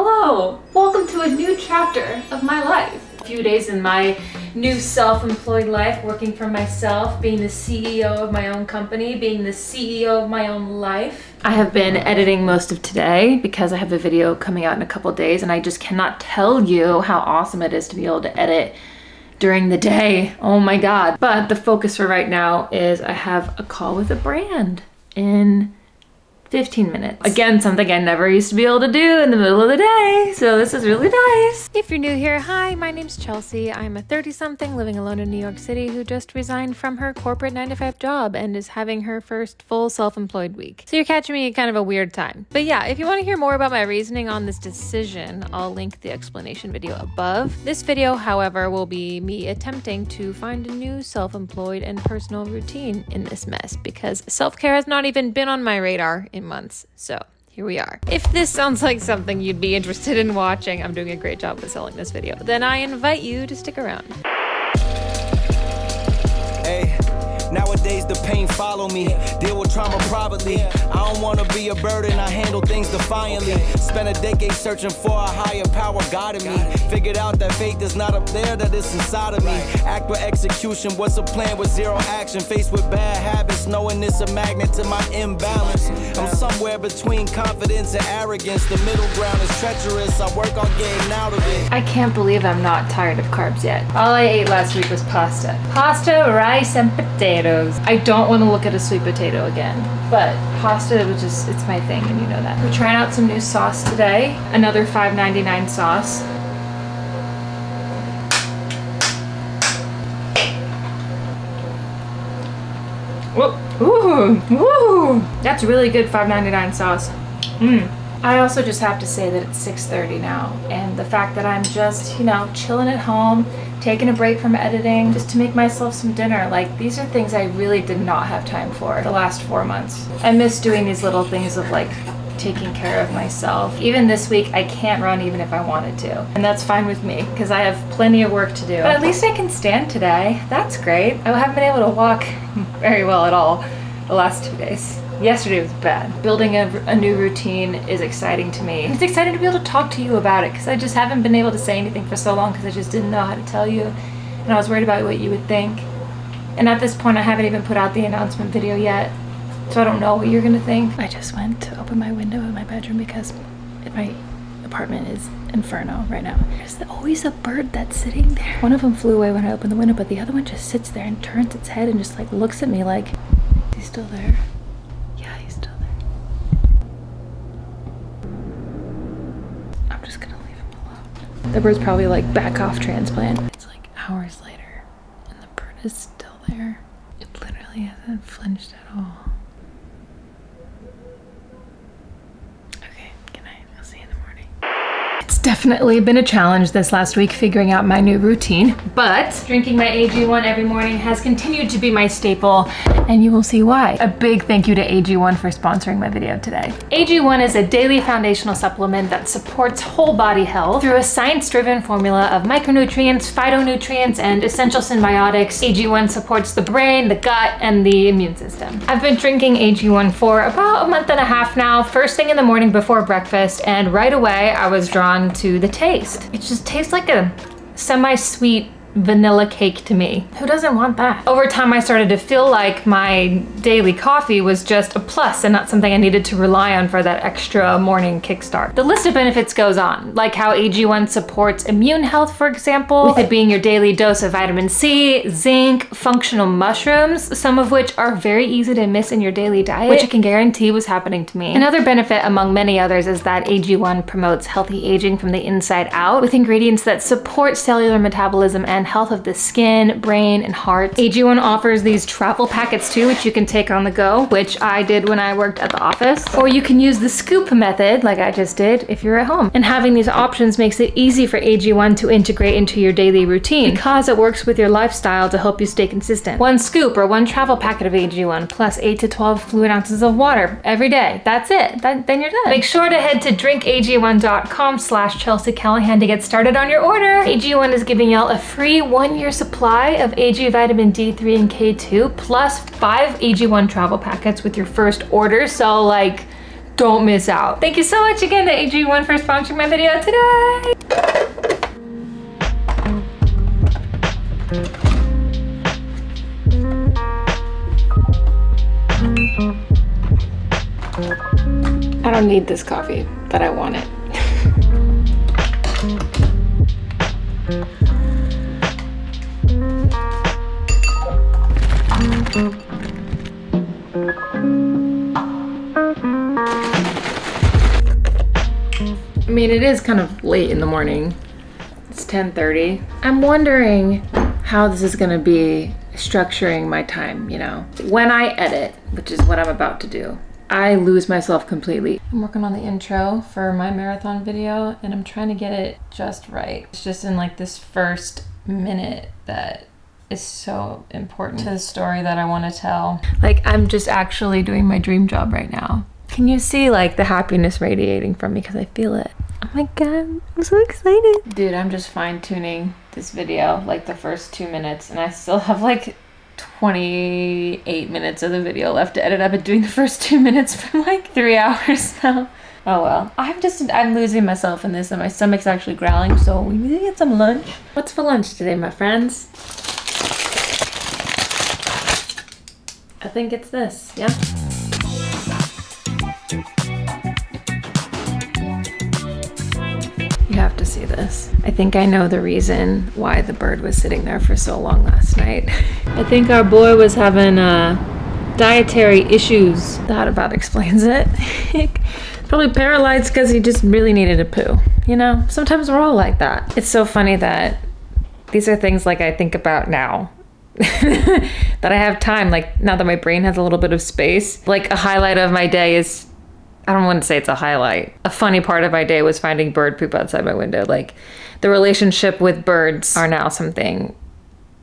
Hello! Welcome to a new chapter of my life. A few days in my new self-employed life, working for myself, being the CEO of my own company, being the CEO of my own life. I have been editing most of today because I have a video coming out in a couple days, and I just cannot tell you how awesome it is to be able to edit during the day. Oh my God. But the focus for right now is I have a call with a brand in 15 minutes. Again, something I never used to be able to do in the middle of the day, so this is really nice. If you're new here, hi, my name's Chelsea. I'm a 30-something living alone in New York City who just resigned from her corporate 9-to-5 job and is having her first full self-employed week. So you're catching me at kind of a weird time. But yeah, if you want to hear more about my reasoning on this decision, I'll link the explanation video above. This video, however, will be me attempting to find a new self-employed and personal routine in this mess because self-care has not even been on my radar in months. So here we are. If this sounds like something you'd be interested in watching, I'm doing a great job with selling this video, then I invite you to stick around. Hey. Nowadays the pain follow me, deal with trauma privately. I don't want to be a burden, I handle things defiantly. Spent a decade searching for a higher power guiding me. Figured out that faith is not up there, that it's inside of me. Act with execution, what's a plan with zero action? Faced with bad habits, knowing it's a magnet to my imbalance. I'm somewhere between confidence and arrogance. The middle ground is treacherous, I work on getting out of it. I can't believe I'm not tired of carbs yet. All I ate last week was pasta. Pasta, rice, and potatoes. I don't want to look at a sweet potato again, but pasta was just, it's my thing, and you know that. We're trying out some new sauce today. Another $5.99 sauce. Ooh, ooh, that's really good $5.99 sauce. I also just have to say that it's 6:30 now, and the fact that I'm just, you know, chilling at home, taking a break from editing, just to make myself some dinner. Like, these are things I really did not have time for the last 4 months. I miss doing these little things of like taking care of myself. Even this week, I can't run even if I wanted to. And that's fine with me because I have plenty of work to do. But at least I can stand today. That's great. I haven't been able to walk very well at all the last 2 days. Yesterday was bad. Building a new routine is exciting to me. It's exciting to be able to talk to you about it because I just haven't been able to say anything for so long because I just didn't know how to tell you, and I was worried about what you would think. And at this point, I haven't even put out the announcement video yet, so I don't know what you're gonna think. I just went to open my window in my bedroom because my apartment is inferno right now. There's always a bird that's sitting there. One of them flew away when I opened the window, but the other one just sits there and turns its head and just like looks at me like, is he still there? Yeah, he's still there. I'm just gonna leave him alone. The bird's probably like back off transplant. It's like hours later and the bird is still there. It literally hasn't flinched at all. Okay, good night. I'll see you in the morning. It's definitely been a challenge this last week figuring out my new routine, but drinking my AG1 every morning has continued to be my staple, and you will see why. A big thank you to AG1 for sponsoring my video today. AG1 is a daily foundational supplement that supports whole body health through a science-driven formula of micronutrients, phytonutrients, and essential symbiotics. AG1 supports the brain, the gut, and the immune system. I've been drinking AG1 for about a month and a half now, first thing in the morning before breakfast, and right away I was drawn to the taste. It just tastes like a semi-sweet vanilla cake to me. Who doesn't want that? Over time, I started to feel like my daily coffee was just a plus and not something I needed to rely on for that extra morning kickstart. The list of benefits goes on, like how AG1 supports immune health, for example, with it being your daily dose of vitamin C, zinc, functional mushrooms, some of which are very easy to miss in your daily diet, which I can guarantee was happening to me. Another benefit among many others is that AG1 promotes healthy aging from the inside out with ingredients that support cellular metabolism and health of the skin, brain, and heart. AG1 offers these travel packets too, which you can take on the go, which I did when I worked at the office. Or you can use the scoop method, like I just did, if you're at home. And having these options makes it easy for AG1 to integrate into your daily routine because it works with your lifestyle to help you stay consistent. One scoop or one travel packet of AG1 plus 8 to 12 fluid ounces of water every day. That's it. Then you're done. Make sure to head to drinkag1.com/Chelsea Callahan to get started on your order. AG1 is giving y'all a free 1-year supply of AG vitamin D3 and K2 plus 5 AG1 travel packets with your first order. So like don't miss out. Thank you so much again to AG1 for sponsoring my video today. I don't need this coffee, but I want it. I mean, it is kind of late in the morning. It's 10:30. I'm wondering how this is gonna be structuring my time, you know? When I edit, which is what I'm about to do, I lose myself completely. I'm working on the intro for my marathon video and I'm trying to get it just right. It's just in like this first minute that is so important to the story that I want to tell. Like, I'm just actually doing my dream job right now. Can you see like the happiness radiating from me? Because I feel it. Oh my God, I'm so excited. Dude, I'm just fine tuning this video, like the first 2 minutes, and I still have like 28 minutes of the video left to edit. I've been doing the first 2 minutes for like 3 hours now. Oh well. I'm losing myself in this and my stomach's actually growling, so we need to get some lunch. What's for lunch today, my friends? I think it's this, yeah? You have to see this. I think I know the reason why the bird was sitting there for so long last night. I think our boy was having dietary issues. That about explains it. Probably paralyzed because he just really needed a poo. You know, sometimes we're all like that. It's so funny that these are things like I think about now. That I have time, like now that my brain has a little bit of space. Like a highlight of my day is, I don't want to say it's a highlight. A funny part of my day was finding bird poop outside my window. Like the relationship with birds are now something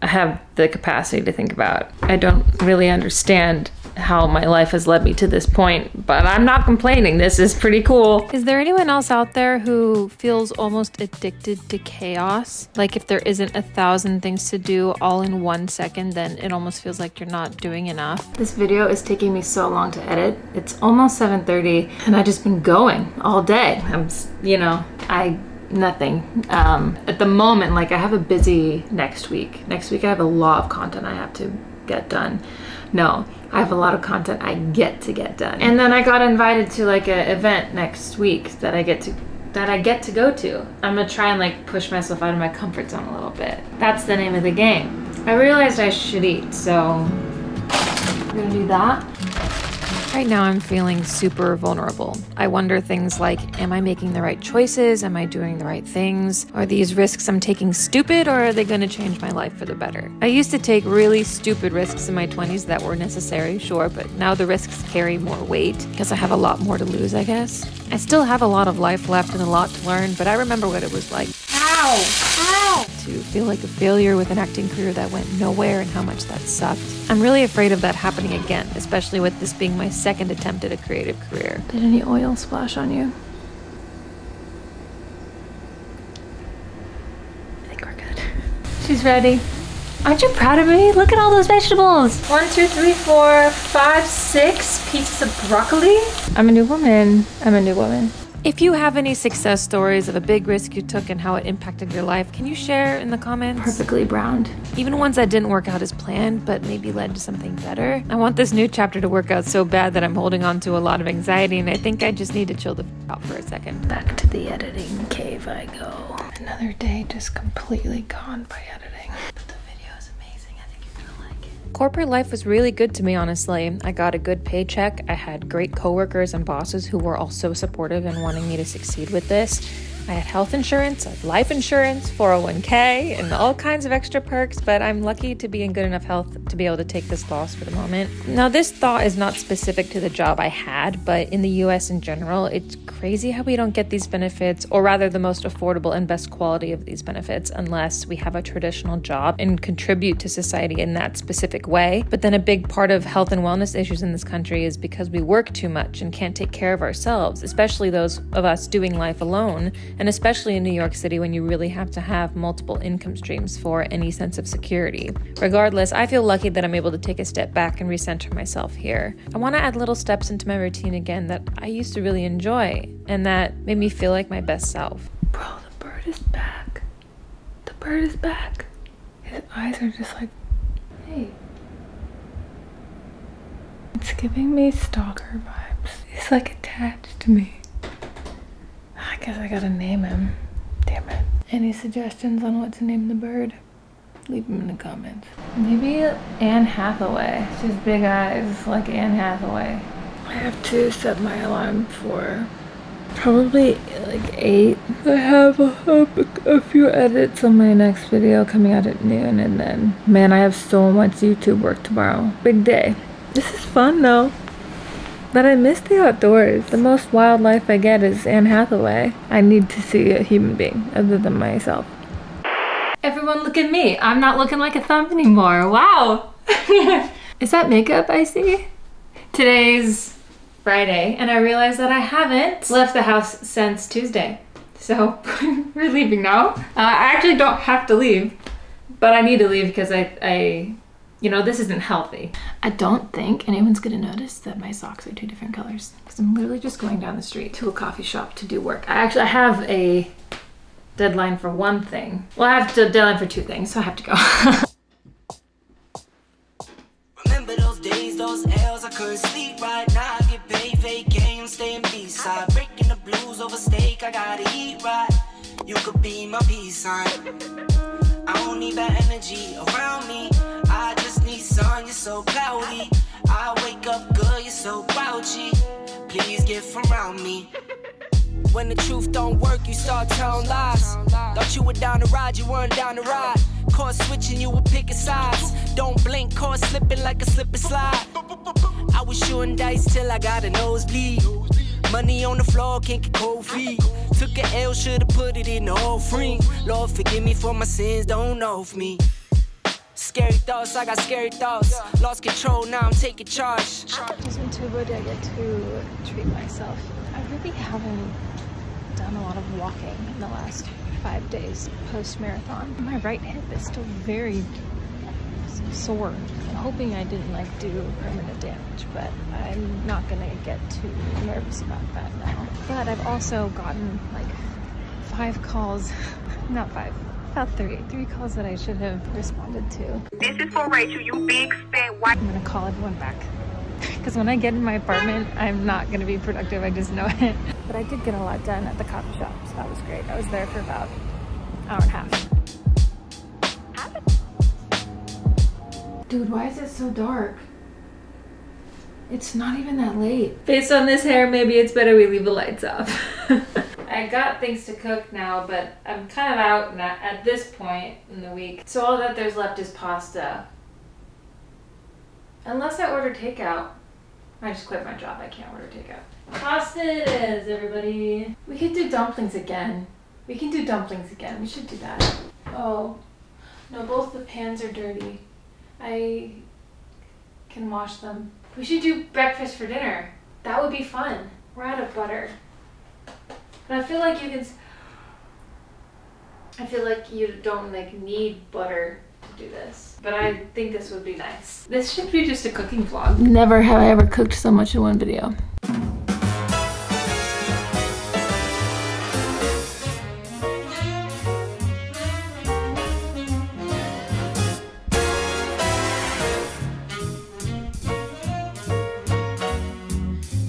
I have the capacity to think about. I don't really understand how my life has led me to this point, but I'm not complaining. This is pretty cool. Is there anyone else out there who feels almost addicted to chaos? Like if there isn't 1,000 things to do all in 1 second, then it almost feels like you're not doing enough. This video is taking me so long to edit. It's almost 7:30 and I've just been going all day. Nothing. At the moment, like I have a busy next week. Next week I have a lot of content I have to get done. No, I have a lot of content I get to get done. And then I got invited to like an event next week that I get to go to. I'm gonna try and like push myself out of my comfort zone a little bit. That's the name of the game. I realized I should eat, so I'm gonna do that. Right now I'm feeling super vulnerable. I wonder things like, am I making the right choices? Am I doing the right things? Are these risks I'm taking stupid, or are they going to change my life for the better? I used to take really stupid risks in my 20s that were necessary, sure, but now the risks carry more weight because I have a lot more to lose, I guess. I still have a lot of life left and a lot to learn, but I remember what it was like. Ow! To feel like a failure with an acting career that went nowhere and how much that sucked. I'm really afraid of that happening again, especially with this being my second attempt at a creative career. Did any oil splash on you? I think we're good. She's ready. Aren't you proud of me? Look at all those vegetables. 1, 2, 3, 4, 5, 6 pieces of broccoli. I'm a new woman. I'm a new woman. If you have any success stories of a big risk you took and how it impacted your life, can you share in the comments? Perfectly browned. Even ones that didn't work out as planned, but maybe led to something better. I want this new chapter to work out so bad that I'm holding on to a lot of anxiety, and I think I just need to chill the f out for a second. Back to the editing cave I go. Another day just completely gone by editing. But the video is amazing. I think you're gonna like it. Corporate life was really good to me, honestly. I got a good paycheck. I had great coworkers and bosses who were all so supportive and wanting me to succeed with this. I had health insurance, I had life insurance, 401k, and all kinds of extra perks, but I'm lucky to be in good enough health to be able to take this loss for the moment. Now, this thought is not specific to the job I had, but in the US in general, it's crazy how we don't get these benefits, or rather the most affordable and best quality of these benefits, unless we have a traditional job and contribute to society in that specific way. But then a big part of health and wellness issues in this country is because we work too much and can't take care of ourselves, especially those of us doing life alone and especially in New York City when you really have to have multiple income streams for any sense of security. Regardless, I feel lucky that I'm able to take a step back and recenter myself here. I want to add little steps into my routine again that I used to really enjoy and that made me feel like my best self. Bro, the bird is back. The bird is back. His eyes are just like, hey. It's giving me stalker vibes. He's like attached to me. I guess I gotta name him. Damn it. Any suggestions on what to name the bird? Leave them in the comments. Maybe Anne Hathaway. She has big eyes like Anne Hathaway. I have to set my alarm for probably like 8. I have a few edits on my next video coming out at noon, and then, man, I have so much YouTube work tomorrow. Big day. This is fun though. But I miss the outdoors. The most wildlife I get is Anne Hathaway. I need to see a human being other than myself. Everyone look at me. I'm not looking like a thumb anymore. Wow. Is that makeup I see? Today's Friday, and I realized that I haven't left the house since Tuesday. So we're leaving now. I actually don't have to leave, but I need to leave because you know, this isn't healthy. I don't think anyone's gonna notice that my socks are 2 different colors because I'm literally just going down the street to a coffee shop to do work. I have a deadline for one thing. Well, I have a deadline for 2 things, so I have to go. Remember those days, those L's, I couldn't sleep right now. I get paid, vacay, I'm staying B-side. Breaking the blues over steak, I gotta eat right. You could be my peace sign. I don't need bad energy around me. I just need sun, you're so cloudy. I wake up good, you're so grouchy. Please get from around me. When the truth don't work, you start telling lies. Thought you were down to ride, you weren't down to ride. Caught switching, you were picking sides. Don't blink, caught slipping like a slip and slide. I was shooting dice till I got a nosebleed. Money on the floor, can't get cold feet. Took an L, should've put it in the offering. Lord, forgive me for my sins, don't know of me. Scary thoughts, I got scary thoughts. Lost control, now I'm taking charge. Just in Tubo, I get to treat myself. I really haven't done a lot of walking in the last 5 days post-marathon. My right hip is still very sore. I'm hoping I didn't like do permanent damage, but I'm not gonna get too nervous about that now. But I've also gotten like 5 calls, not 5, about 3 calls that I should have responded to. This is for Rachel, you big spent white. I'm gonna call everyone back. Because when I get in my apartment, I'm not gonna be productive, I just know it. But I did get a lot done at the coffee shop, so that was great. I was there for about an hour and a half. Dude, why is it so dark? It's not even that late. Based on this hair, maybe it's better we leave the lights off. I got things to cook now, but I'm kind of out now at this point in the week. So all that there's left is pasta. Unless I order takeout. I just quit my job, I can't order takeout. Pasta it is, everybody. We could do dumplings again. We can do dumplings again, we should do that. Oh, no, both the pans are dirty. I can wash them. We should do breakfast for dinner. That would be fun. We're out of butter. But I feel like you don't like need butter to do this. But I think this would be nice. This should be just a cooking vlog. Never have I ever cooked so much in one video.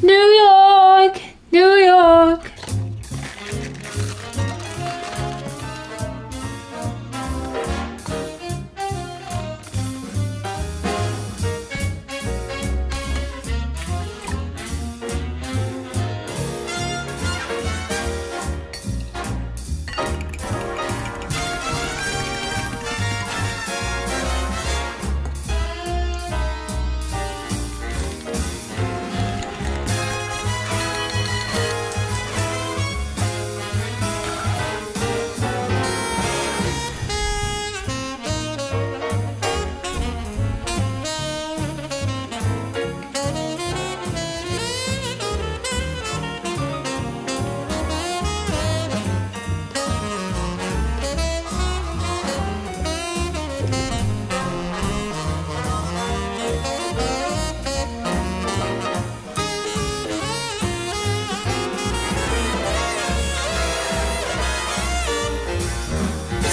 New York!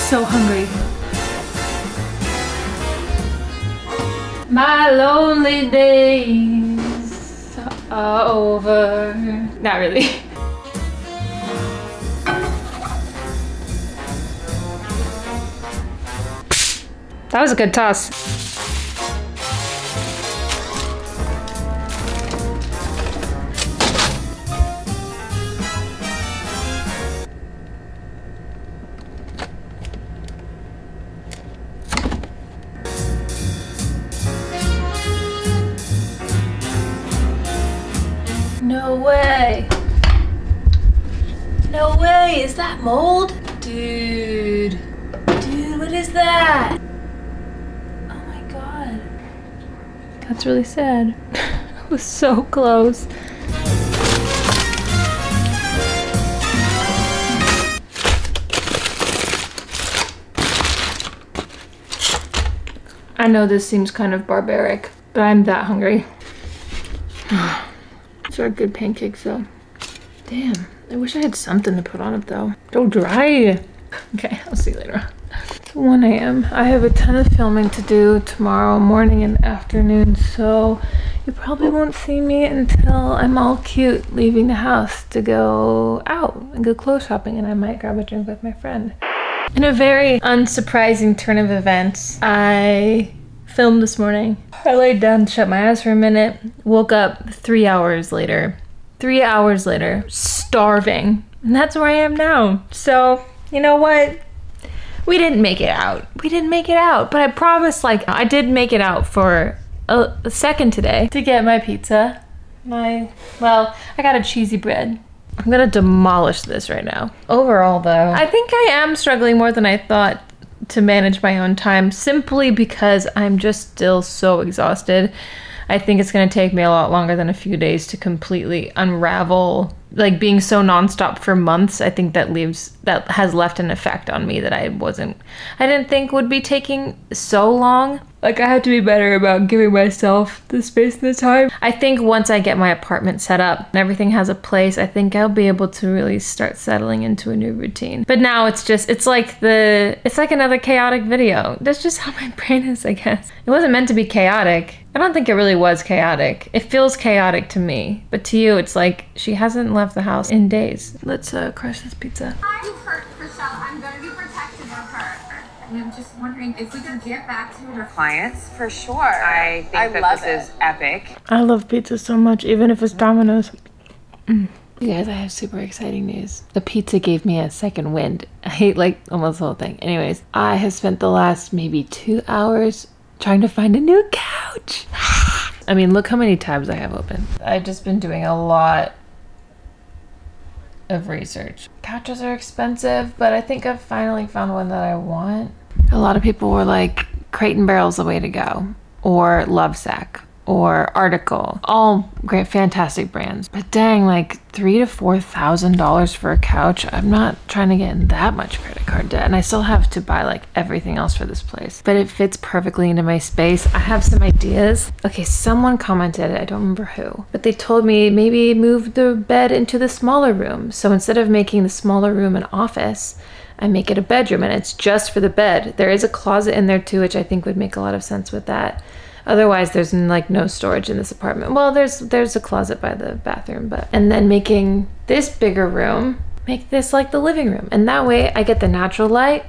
so hungry. My lonely days are over. Not really. That was a good toss. No way. No way, is that mold? Dude, what is that? Oh my God. That's really sad. I was so close. I know this seems kind of barbaric, but I'm that hungry. These are good pancakes though. Damn, I wish I had something to put on it though. So dry. Okay, I'll see you later on. It's 1 a.m. I have a ton of filming to do tomorrow morning and afternoon, so you probably won't see me until I'm all cute leaving the house to go out and go clothes shopping, and I might grab a drink with my friend. In a very unsurprising turn of events, I filmed this morning. I laid down, shut my eyes for a minute, woke up 3 hours later. 3 hours later, starving. And that's where I am now. So, you know what? We didn't make it out. We didn't make it out, but I promise, like, I did make it out for a second today to get my pizza. Well, I got a cheesy bread. I'm gonna demolish this right now. Overall though, I think I am struggling more than I thought to manage my own time, simply because I'm just still so exhausted. I think it's gonna take me a lot longer than a few days to completely unravel. Like, being so nonstop for months, I think that has left an effect on me that I didn't think would be taking so long. Like, I have to be better about giving myself the space and the time. I think once I get my apartment set up and everything has a place, I think I'll be able to really start settling into a new routine. But now it's like another chaotic video. That's just how my brain is, I guess. It wasn't meant to be chaotic. I don't think it really was chaotic. It feels chaotic to me, but to you, it's like she hasn't left the house in days. Let's crush this pizza. I'm hurt, Rochelle. I'm going to be protective of her. And I'm just wondering if we can get back to her clients. For sure. I think that this is epic. I love pizza so much, even if it's Domino's. You guys, I have super exciting news. The pizza gave me a second wind. I hate, like, almost the whole thing. Anyways, I have spent the last maybe 2 hours trying to find a new couch. I mean, look how many tabs I have open. I've just been doing a lot of research. Couches are expensive, but I think I've finally found one that I want. A lot of people were like, Crate and Barrel's the way to go, or Lovesac, or Article, all great, fantastic brands. But dang, like $3,000 to $4,000 for a couch. I'm not trying to get in that much credit card debt, and I still have to buy like everything else for this place. But it fits perfectly into my space. I have some ideas. Okay, someone commented, I don't remember who, but they told me maybe move the bed into the smaller room. So instead of making the smaller room an office, I make it a bedroom, and it's just for the bed. There is a closet in there too, which I think would make a lot of sense with that. Otherwise, there's like no storage in this apartment. Well, there's a closet by the bathroom, but, and then making this bigger room, make this like the living room. And that way I get the natural light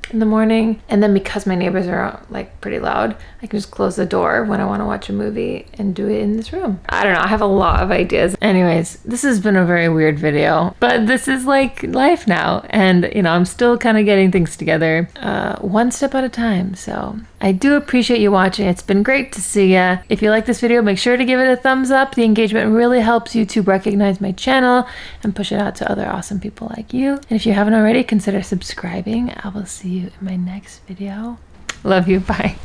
in the morning. And then because my neighbors are like pretty loud, I can just close the door when I want to watch a movie and do it in this room. I don't know, I have a lot of ideas. Anyways, this has been a very weird video, but this is like life now. And you know, I'm still kind of getting things together one step at a time. So I do appreciate you watching. It's been great to see ya. If you like this video, make sure to give it a thumbs up. The engagement really helps YouTube recognize my channel and push it out to other awesome people like you. And if you haven't already, consider subscribing. I will see you in my next video. Love you, bye.